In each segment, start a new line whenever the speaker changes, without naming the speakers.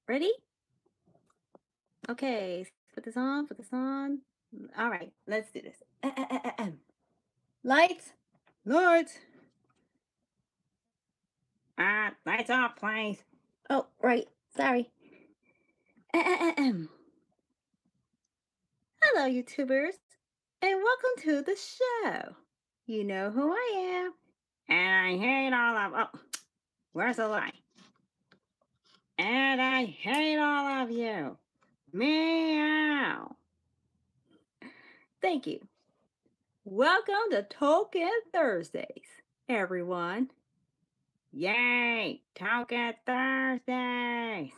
Ready? Okay, put this on, put this on. All right, let's do this. Lights, lights. Lights off, please. Oh, right, sorry. Hello, YouTubers, and welcome to the show. You know who I am, and I hate all of. Oh, where's the light? And I hate all of you. Meow. Thank you. Welcome to Token Thursdays, everyone. Yay! Token Thursdays!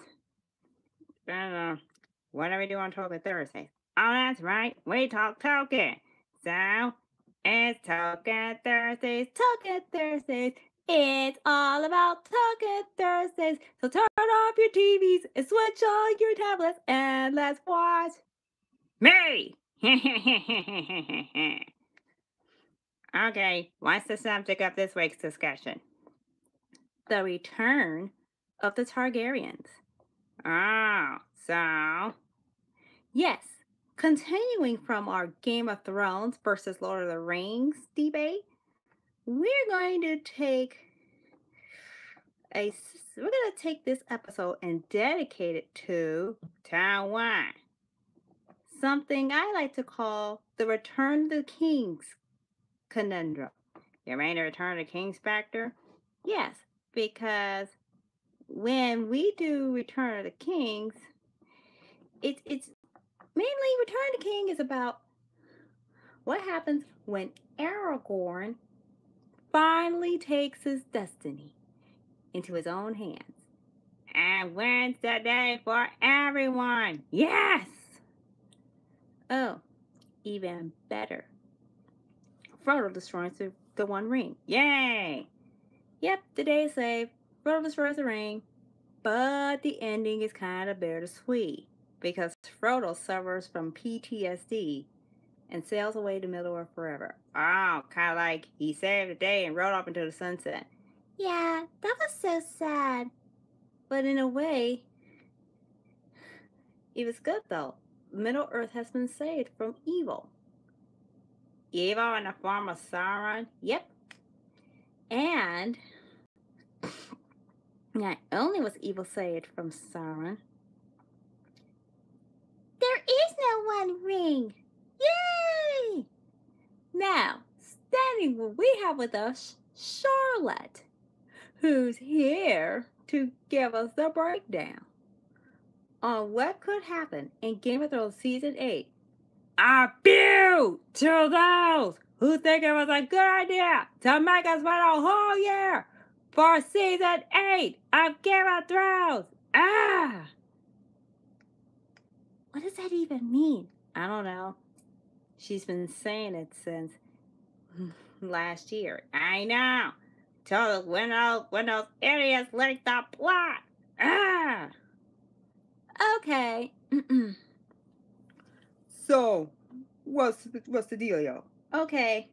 What do we do on Token Thursdays? Oh, that's right. We talk token. So, it's Token Thursdays, Token Thursdays. It's all about Token Thursdays. So turn off your TVs and switch on your tablets and let's watch me! Okay, what's the subject of this week's discussion? The return of the Targaryens. Oh, so... Yes, continuing from our Game of Thrones versus Lord of the Rings debate, we're going to take this episode and dedicate it to Taiwan. Something I like to call the Return of the Kings conundrum. You mean the Return of the Kings factor? Yes, because when we do Return of the Kings, it's mainly Return of the King is about what happens when Aragorn finally takes his destiny into his own hands and wins the day for everyone. Yes! Oh, even better. Frodo destroys the One Ring. Yay! Yep, the day is saved. Frodo destroys the ring. But the ending is kind of bittersweet because Frodo suffers from PTSD and sails away to Middle-earth forever. Oh, kind of like he saved the day and rode off into the sunset. Yeah, that was so sad. But in a way, it was good though. Middle-earth has been saved from evil. Evil in the form of Sauron? Yep. And not only was evil saved from Sauron, there is no One Ring. Yay! Now, standing where we have with us Charlotte, who's here to give us the breakdown on what could happen in Game of Thrones Season 8. A few to those who think it was a good idea to make us wait a whole year for Season 8 of Game of Thrones. What does that even mean? I don't know. She's been saying it since last year. I know. Till when those idiots leaked the plot. Okay. So, what's the deal, yo? Okay.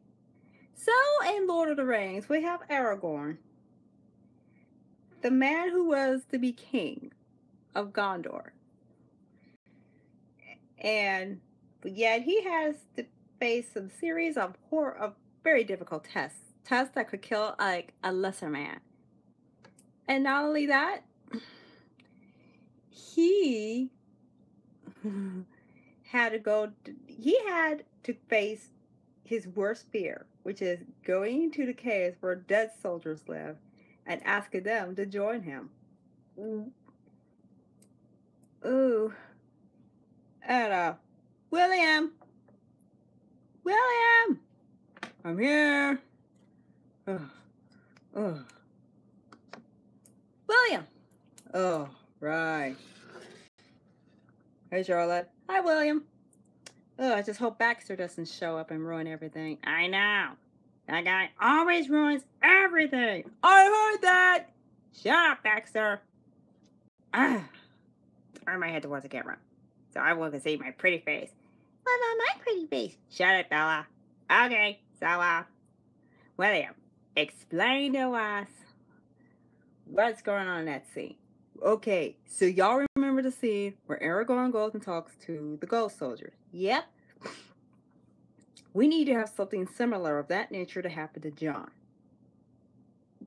So, in Lord of the Rings, we have Aragorn, the man who was to be king of Gondor. But yet he has to face some series of very difficult tests that could kill like a lesser man. And not only that, he had to face his worst fear, which is going into the caves where dead soldiers live and asking them to join him. Ooh. And William, I'm here. William. Oh, right. Hey, Charlotte. Hi, William. Oh, I just hope Baxter doesn't show up and ruin everything. I know. That guy always ruins everything. I heard that. Shut up, Baxter. Turn my head towards the camera so I can see my pretty face. What about my pretty face? Shut it, Bella. Okay, so, William, explain to us what's going on in that scene. Okay, so y'all remember remember the scene where Aragorn goes and talks to the ghost soldier. Yep. We need to have something similar of that nature to happen to Jon.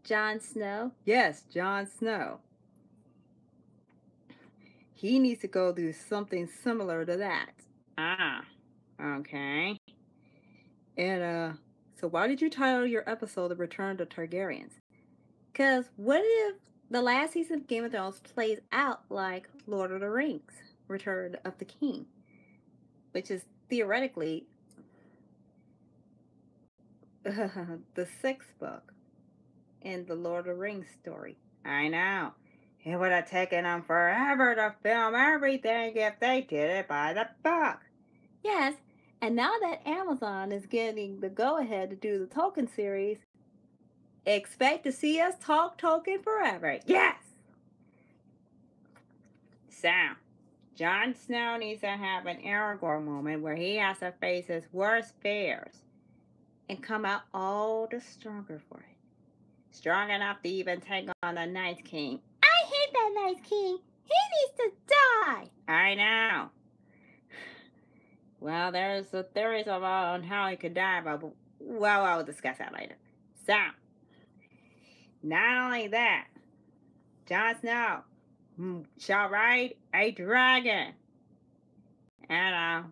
Jon Snow? Yes, Jon Snow. He needs to go do something similar to that. Ah, okay. And, so why did you title your episode The Return of the Targaryens? Because what if the last season of Game of Thrones plays out like Lord of the Rings, Return of the King, which is theoretically the sixth book in the Lord of the Rings story. I know. It would have taken them forever to film everything if they did it by the book. Yes, and now that Amazon is getting the go-ahead to do the Tolkien series, expect to see us talk Tolkien forever. Yes! So, Jon Snow needs to have an Aragorn moment where he has to face his worst fears and come out all the stronger for it. Strong enough to even take on the Night King. I hate that Night King. He needs to die. I know. Well, there's a theories on how he could die, but well, I'll discuss that later. So, not only that, Jon Snow shall ride a dragon. And I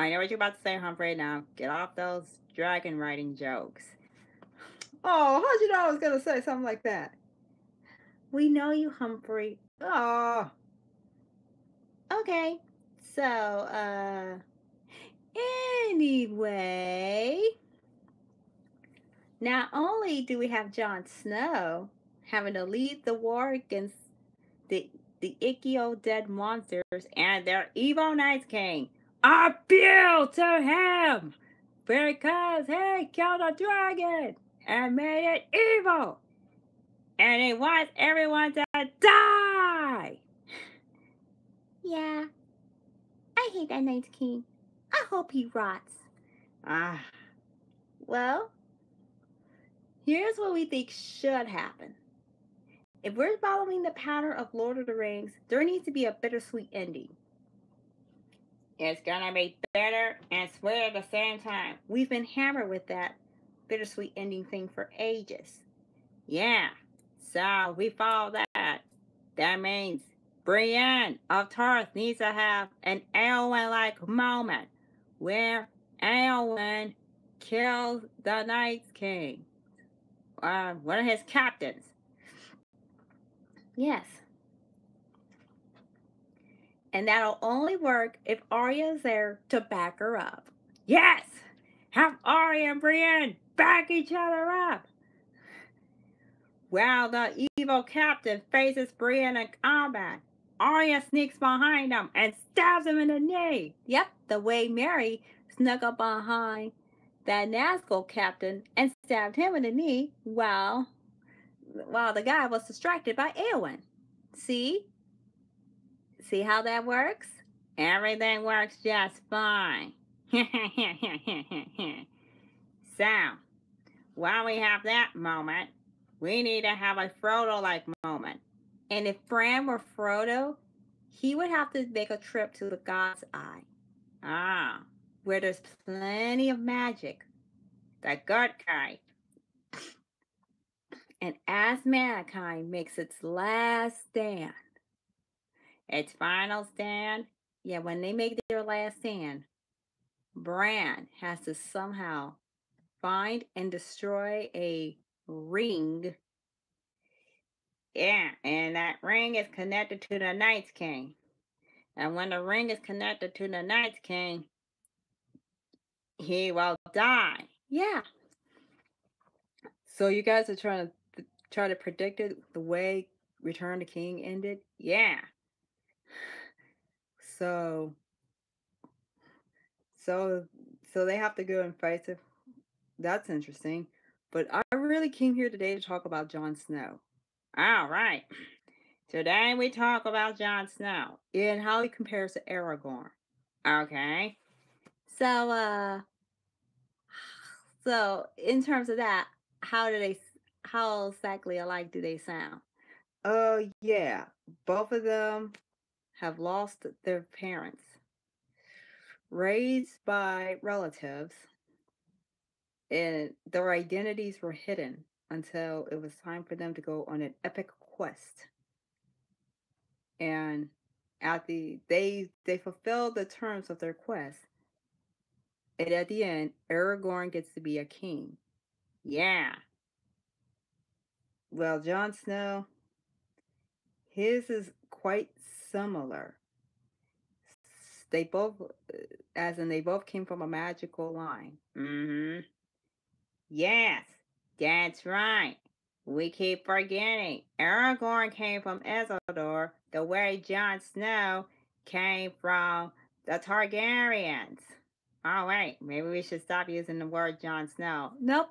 know what you're about to say, Humphrey. Now get off those dragon riding jokes. Oh, how'd you know I was gonna say something like that? We know you, Humphrey. Oh. Okay. So, anyway, not only do we have Jon Snow having to lead the war against the icky old dead monsters and their evil Night King. Appeal to him! Because he killed a dragon and made it evil. And he wants everyone to die! Yeah, I hate that Night King. I hope he rots. Well, here's what we think should happen. If we're following the pattern of Lord of the Rings, there needs to be a bittersweet ending. It's gonna be bitter and sweet at the same time. We've been hammered with that bittersweet ending thing for ages. Yeah, so we follow that. That means Brienne of Tarth needs to have an Eowyn-like moment where Eowyn kills the Night King. One of his captains. Yes. And that'll only work if Arya is there to back her up. Yes! Have Arya and Brienne back each other up! While the evil captain faces Brienne in combat, Arya sneaks behind him and stabs him in the knee. Yep, the way Mary snuck up behind that Nazgul captain and stabbed him in the knee while the guy was distracted by Eowyn. See? See how that works? Everything works just fine. So, while we have that moment, we need to have a Frodo-like moment. And if Bran were Frodo, he would have to make a trip to the God's Eye. Where there's plenty of magic. The good kind. And as mankind makes its last stand, its final stand, yeah, when they make their last stand, Bran has to somehow find and destroy a ring. Yeah, and that ring is connected to the Night King. And when the ring is connected to the Night King, he will die. Yeah. So you guys are trying to predict it the way Return the King ended? Yeah. So they have to go and fight it. That's interesting. But I really came here today to talk about Jon Snow. All right. Today we talk about Jon Snow and how he compares to Aragorn. Okay. So in terms of that, how exactly alike do they sound? Yeah. Both of them have lost their parents, raised by relatives, and their identities were hidden until it was time for them to go on an epic quest. And at they fulfilled the terms of their quest, and at the end, Aragorn gets to be a king. Yeah. Well, Jon Snow, his is quite similar. They both, as in, they both came from a magical line. Mm-hmm. Yes, that's right. We keep forgetting. Aragorn came from Isildur the way Jon Snow came from the Targaryens. Oh, wait, maybe we should stop using the word Jon Snow. Nope,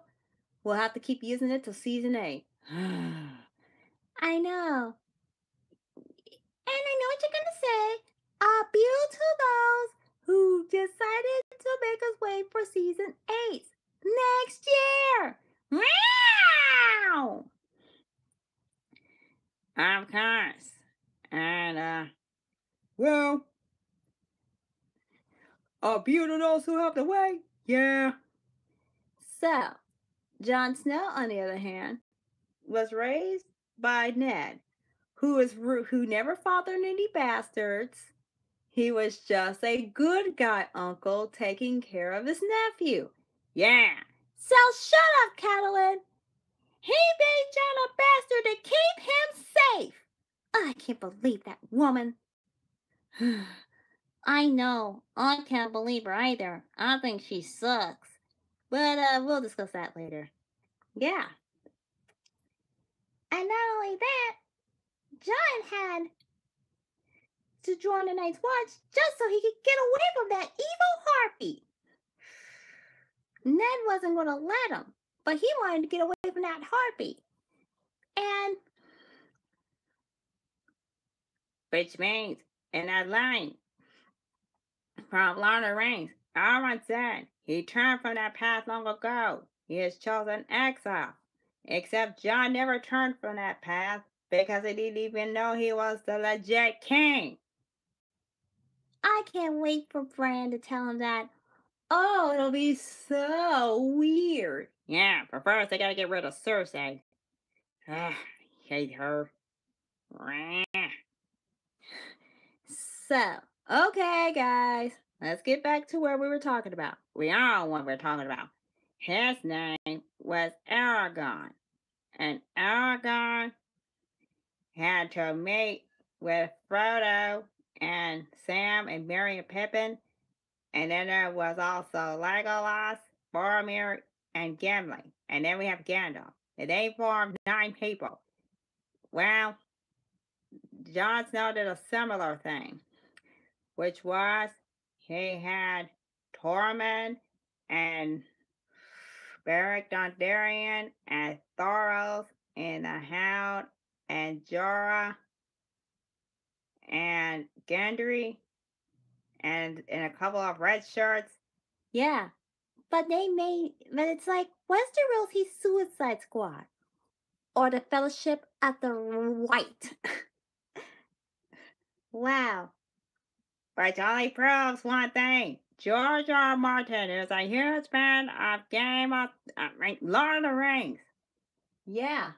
we'll have to keep using it till season 8. I know. And I know what you're going to say. Appeal to those who decided to make us wait for season 8 next year. Wow! Of course. And, well, appeal to those who have to wait. Yeah. So, Jon Snow, on the other hand, was raised by Ned, who never fathered any bastards. He was just a good guy uncle taking care of his nephew. Yeah. So shut up, Catelyn. He made Jon a bastard to keep him safe. I can't believe that woman. I know. I can't believe her either. I think she sucks. But we'll discuss that later. Yeah. And not only that, Jon had to join the Night's Watch just so he could get away from that evil harpy. Ned wasn't going to let him, but he wanted to get away from that harpy. And which means, in that line from Lord of the Rings, Elrond said he turned from that path long ago. He has chosen exile. Except Jon never turned from that path because he didn't even know he was the legit king. I can't wait for Bran to tell him that. Oh, it'll be so weird. Yeah, but first they gotta get rid of Cersei. Ugh, hate her. So, okay, guys, let's get back to where we were talking about. We all know what we're talking about. His name was Aragorn, and Aragorn had to meet with Frodo and Sam and Merry and Pippin, and then there was also Legolas, Boromir, and Gimli, and then we have Gandalf. And they formed 9 people. Well, Jon Snow did a similar thing, which was he had Tormund and Beric Dondarrion and Thoros and the Hound and Jorah and Gendry and a couple of red shirts. Yeah, but it's like Westeros' Suicide Squad or the Fellowship of the White. Wow. Which only proves one thing. J.r.r. Martin is a huge fan of Lord of the Rings. Yeah.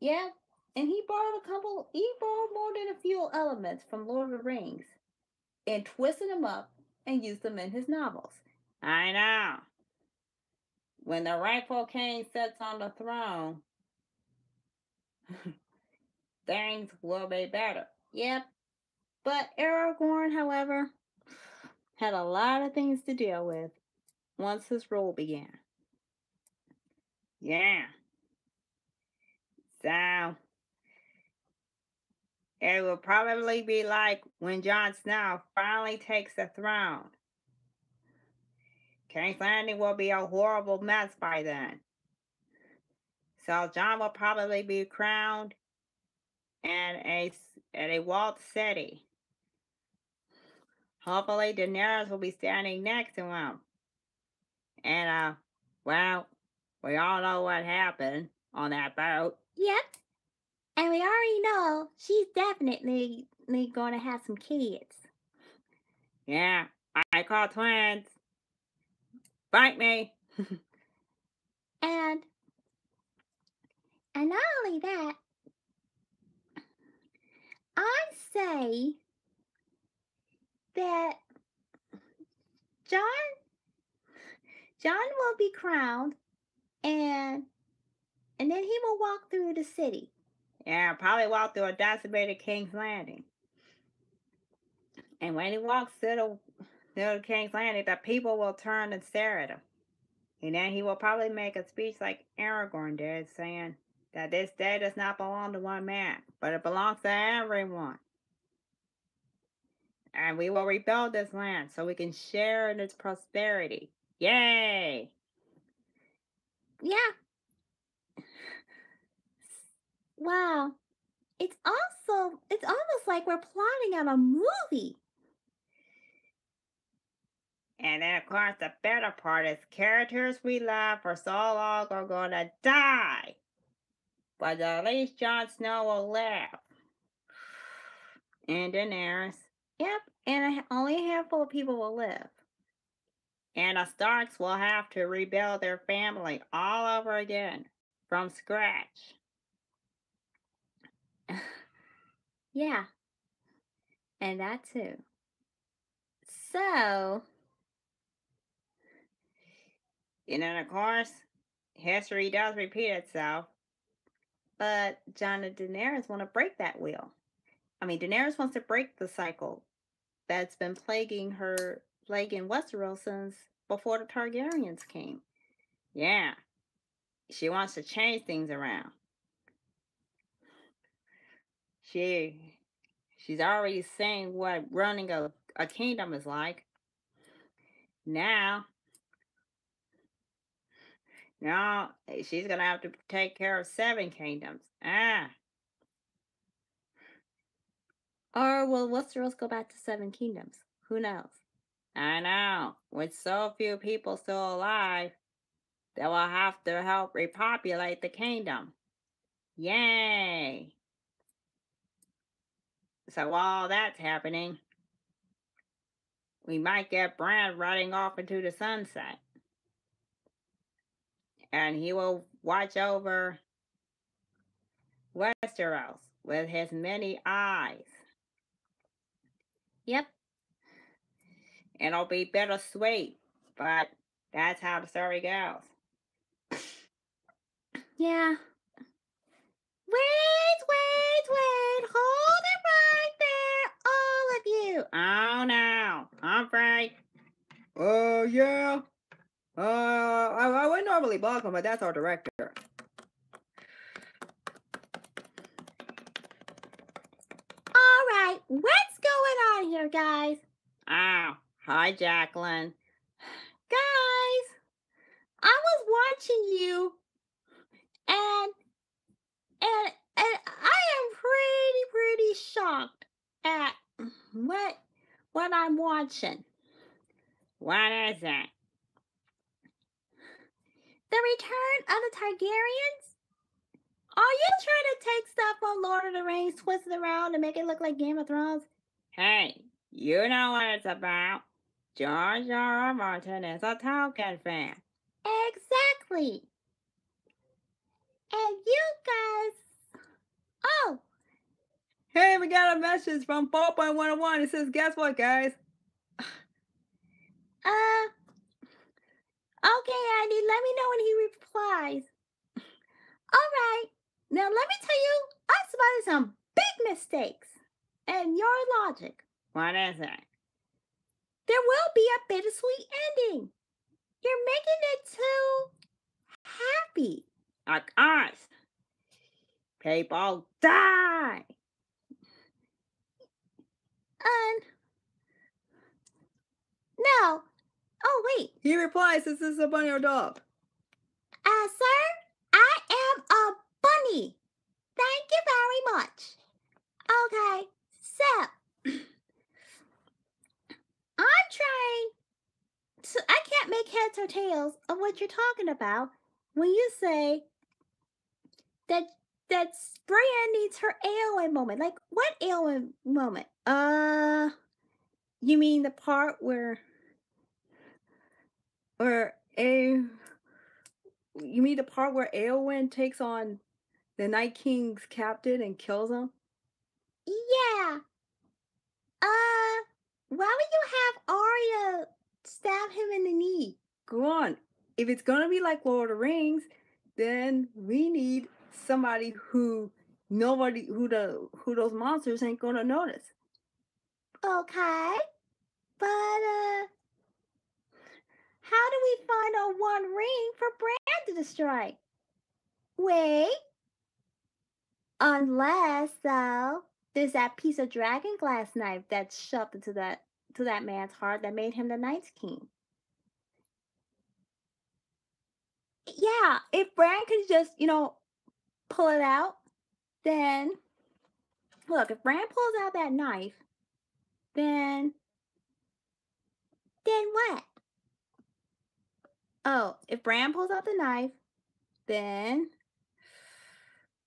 Yeah, and he borrowed more than a few elements from Lord of the Rings and twisted them up and used them in his novels. I know. When the rightful king sits on the throne, things will be better. Yep. But Aragorn, however, had a lot of things to deal with once his rule began. Yeah. So, it will probably be like when Jon Snow finally takes the throne. King's Landing will be a horrible mess by then. So Jon will probably be crowned in a walled city. Hopefully Daenerys will be standing next to him. And, well, we all know what happened on that boat. Yep. And we already know she's definitely going to have some kids.
Yeah, I call twins. Bite me.
And not only that, I say that John will be crowned, and then he will walk through the city.
Yeah, probably walk through a decimated King's Landing. And when he walks through the King's Landing, the people will turn and stare at him. And then he will probably make a speech like Aragorn did, saying that this day does not belong to one man, but it belongs to everyone. And we will rebuild this land so we can share in its prosperity. Yay!
Yeah. Wow. It's almost like we're plotting out a movie.
And then, of course, the better part is characters we love for so long are going to die. But at least Jon Snow will live. And Daenerys.
Yep, and only a handful of people will live.
And the Starks will have to rebuild their family all over again from scratch.
Yeah, and that too. So,
and then, of course, history does repeat itself.
But Jon and Daenerys want to break that wheel. I mean, Daenerys wants to break the cycle that's been plaguing Westeros since before the Targaryens came.
Yeah. She wants to change things around. She's already saying what running a kingdom is like. Now, she's going to have to take care of 7 kingdoms.
Or will Westeros go back to 7 kingdoms? Who knows?
I know. With so few people still alive, they will have to help repopulate the kingdom. Yay! So while that's happening, we might get Bran running off into the sunset. And he will watch over Westeros with his many eyes.
Yep.
It'll be bittersweet, but that's how the story goes.
Yeah. Wait. Hold it right there, all of you.
Oh no, Humphrey. Yeah. I would normally block him, but that's our director.
All right, what's going on here, guys?
Oh, hi, Jacqueline.
Guys, I was watching you, and I am pretty shocked at what I'm watching.
What is it?
The Return of the Targaryens? Are you trying to take stuff from Lord of the Rings, twist it around, and make it look like Game of Thrones?
Hey, you know what it's about. j.r.r. Martin is a Tolkien fan.
Exactly. And you guys... Oh!
Hey, we got a message from 4.101. It says, guess what, guys?
Okay, Andy, let me know when he replies. All right. Now, let me tell you, I spotted some big mistakes in your logic.
What is it?
There will be a bittersweet ending. You're making it too happy.
Like us. People die.
No. Oh, wait.
He replies, is this a bunny or dog?
Sir, I am a bunny. Thank you very much. Okay, so I'm trying to, I can't make heads or tails of what you're talking about when you say that that Brienne needs her Eowyn moment. Like, what Eowyn moment? You mean the part where you mean the part where Eowyn takes on the Night King's captain and kills him? Yeah. Why would you have Arya stab him in the knee? Go on. If it's gonna be like Lord of the Rings, then we need somebody who those monsters ain't gonna notice. Okay. But how do we find a one ring for Bran to destroy? Wait. Unless, though, there's that piece of dragon glass knife that's shoved into that man's heart that made him the Night's King. Yeah, if Bran could just, pull it out, then look, if Bran pulls out that knife, then what? Oh, if Bran pulls out the knife, then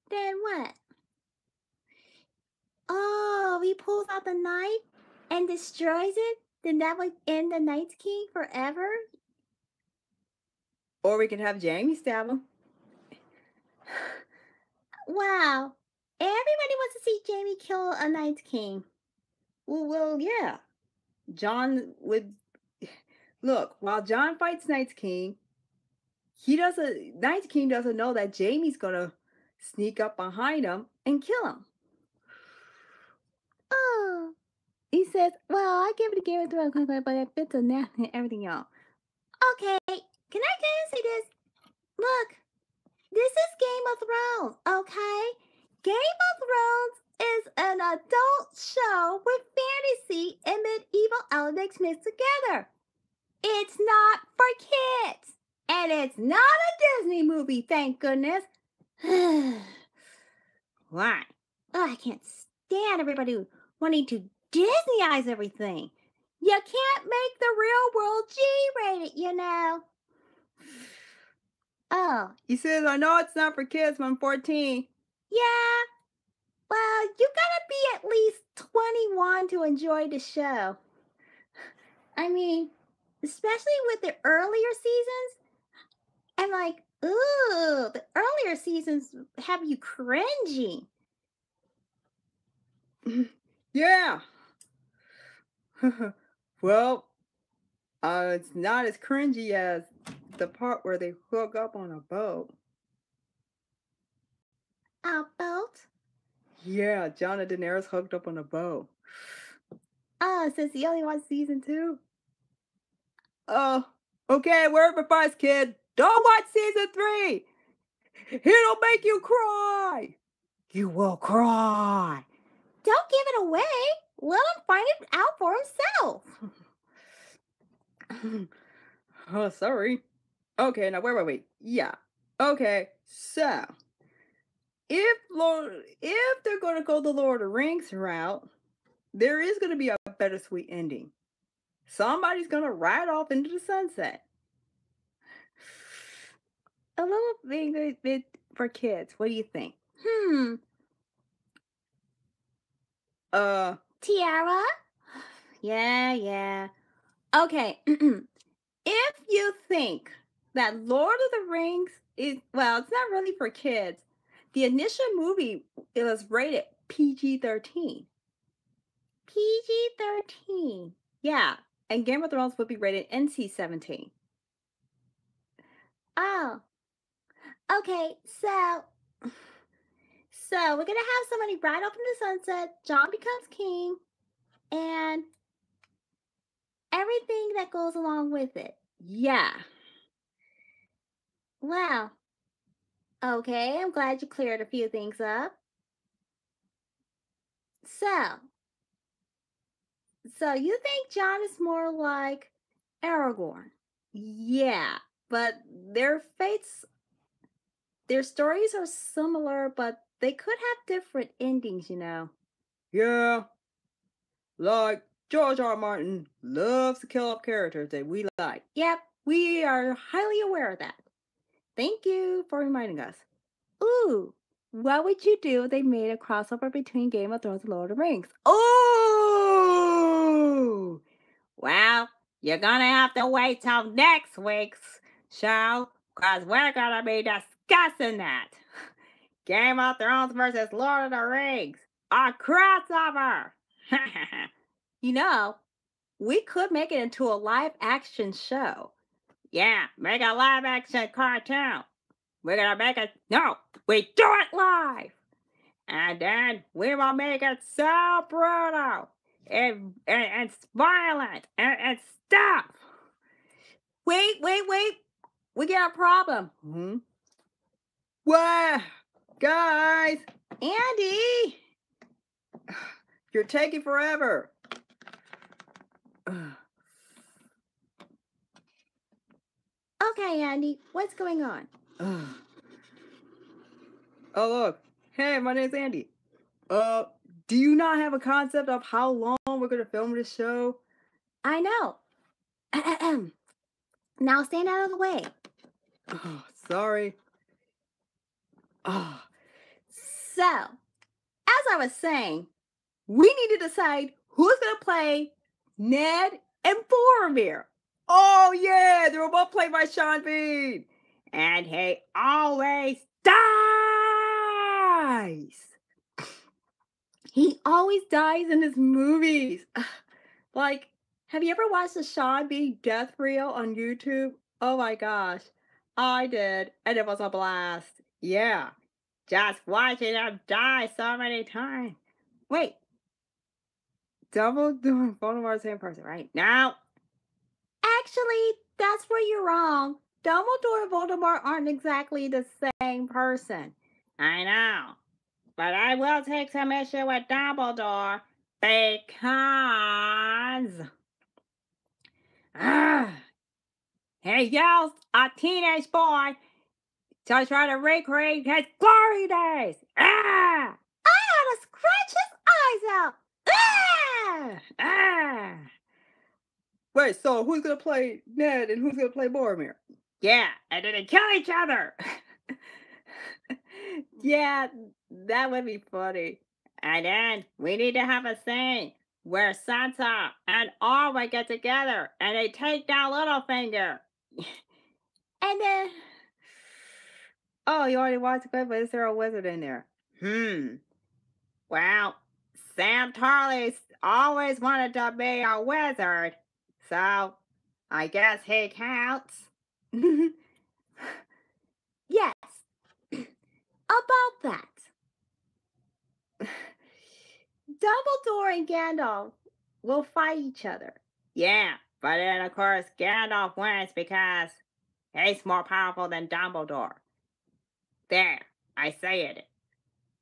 what? Oh, he pulls out the knife and destroys it, then that would end the Night's King forever? Or we could have Jaime stab him. Wow. Everybody wants to see Jaime kill a Night's King. Well, yeah. Jon would... Look, while Jon fights Night's King, Night's King doesn't know that Jaime's gonna sneak up behind him and kill him. Oh. He says, well, I give it a Game of Thrones, but it fits a nap and everything else. Okay, can I say this? Look, this is Game of Thrones, okay? Game of Thrones is an adult show with fantasy and medieval elements mixed together. It's not for kids. And it's not a Disney movie, thank goodness. Why? Oh, I can't stand everybody wanting to Disneyize everything. You can't make the real world G-rated, you know. Oh. He says, I know it's not for kids, but I'm 14. Yeah. Well, you gotta be at least 21 to enjoy the show. I mean, especially with the earlier seasons. I'm like, ooh, the earlier seasons have you cringing. Yeah. Well, it's not as cringy as the part where they hook up on a boat. A boat? Yeah, Jon and Daenerys hooked up on a boat. Oh, since he only wants season 2? Oh, okay, word of advice, kid. Don't watch season 3. It'll make you cry. You will cry. Don't give it away. Let him find it out for himself. Oh, sorry. Okay, now wait. Yeah. Okay, so if they're going to go the Lord of the Rings route, there is going to be a bittersweet ending. Somebody's going to ride off into the sunset. A little bit for kids. What do you think? Tiara? Yeah. Okay. If you think that Lord of the Rings is, well, it's not really for kids. The initial movie, it was rated PG-13. PG-13. Yeah. And Game of Thrones would be rated NC-17. Oh. Okay, so we're going to have somebody ride off in the sunset, Jon becomes king, and everything that goes along with it. Yeah. Wow. Okay, I'm glad you cleared a few things up. So you think Jon is more like Aragorn? Yeah, but their stories are similar, but they could have different endings, you know. Yeah, like j.r.r. Martin loves to kill off characters that we like. Yep, we are highly aware of that. Thank you for reminding us. Ooh, What would you do if they made a crossover between Game of Thrones and Lord of the Rings? Oh!
Well, you're gonna have to wait till next week's show, because we're gonna be discussing that. Game of Thrones versus Lord of the Rings. A crossover!
You know, we could make it into a live action show.
Yeah, make a live action cartoon. We're gonna make it. No, we do it live! And then we will make it so brutal and violent and stuff.
Wait. We got a problem.
Hmm? What? Guys!
Andy!
You're taking forever.
Okay, Andy, what's going on?
Oh, look. Hey, my name's Andy. Do you not have a concept of how long we're going to film this show?
I know. Now stand out of the way.
Oh, sorry. Oh.
So, as I was saying, we need to decide who's going to play Ned and Boromir.
Oh, yeah, they were both played by Sean Bean. And he always dies.
He always dies in his movies. Like, have you ever watched the Sean Bean death reel on YouTube? Oh my gosh. I did, and it was a blast.
Yeah, just watching him die so many times.
Wait.
Dumbledore and Voldemort are the same person, right? No.
Actually, that's where you're wrong. Dumbledore and Voldemort aren't exactly the same person.
I know. But I will take some issue with Dumbledore because he yells a teenage boy to try to recreate his glory days.
I ought to scratch his eyes out.
Wait, so who's going to play Ned and who's going to play Boromir? Yeah, and then they kill each other.
Yeah, that would be funny.
And then we need to have a scene where Sansa and Arwen get together and they take down Littlefinger.
And then...
Oh, you already watched it, but is there a wizard in there? Well, Sam Tarley's always wanted to be a wizard, so I guess he counts.
Yes. About that. Dumbledore and Gandalf will fight each other.
Yeah, but then of course Gandalf wins because he's more powerful than Dumbledore. There, I say it.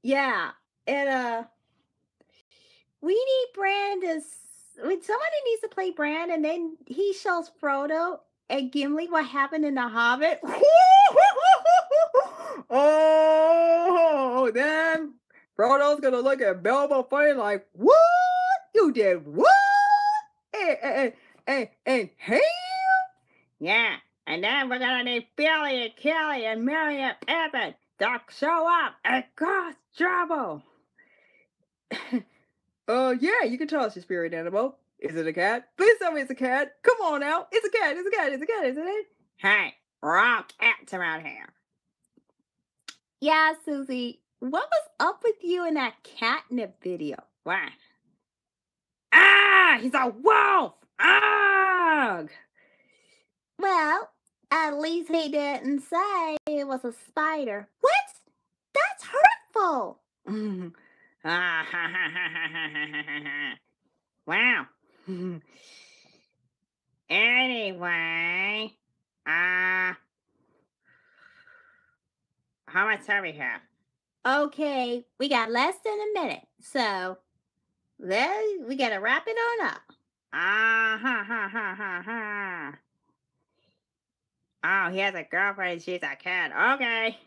Yeah, and we need Bran to... somebody needs to play Bran, and then he shows Frodo and Gimli what happened in The Hobbit.
Oh, then Frodo's gonna look at Bilbo funny like, what? You did what? And him? Yeah, and then we're gonna need Billy and Kelly and Mary and Evan to show up and cause trouble. Yeah, you can tell us your spirit animal. Is it a cat? Please tell me it's a cat. Come on now. It's a cat, isn't it? Hey, we're all cats around here.
Yeah, Susie, what was up with you in that catnip video?
What? He's a wolf! Ugh!
Well, at least he didn't say it was a spider. What? That's hurtful.
Wow. Anyway, how much time we have?
Okay, we got less than a minute, so we gotta wrap it on up.
Oh, he has a girlfriend. She's a cat. Okay.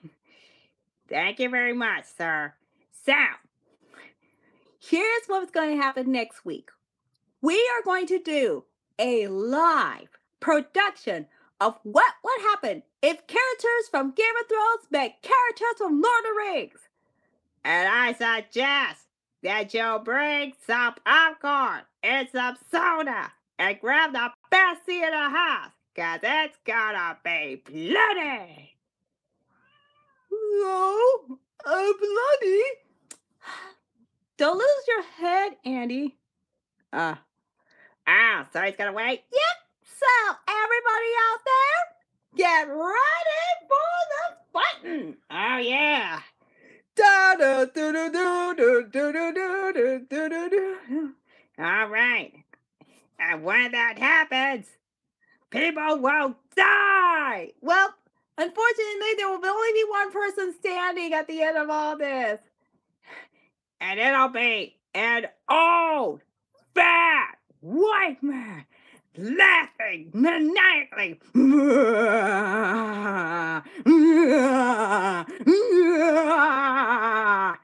Thank you very much, sir. So,
here's what's going to happen next week. We are going to do a live production of what would happen if characters from Game of Thrones met characters from Lord of the Rings.
And I suggest that you bring some popcorn and some soda and grab the best seat in the house, 'cause it's gonna be bloody.
No, bloody. Don't lose your head, Andy.
So he's gonna wait?
Yep. So, everybody out there, get ready for the fighting.
Oh, yeah. All right. And when that happens, people will die.
Well, unfortunately, there will only be one person standing at the end of all this.
And it'll be an old, fat, white man laughing maniacally.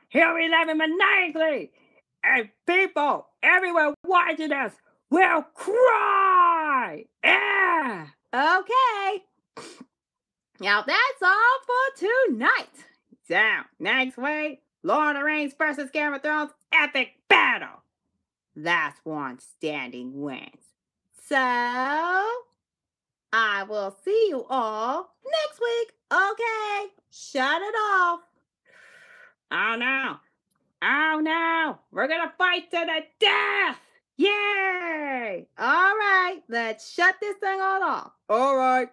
He'll be laughing maniacally. And people everywhere watching us will cry. Yeah.
Okay. Now that's all for tonight.
So, next week, Lord of the Rings versus Game of Thrones epic battle. Last one standing wins.
So, I will see you all next week. Okay, shut it off.
Oh no. Oh no. We're gonna fight to the death. Yay!
All right, let's shut this thing all off.
All right.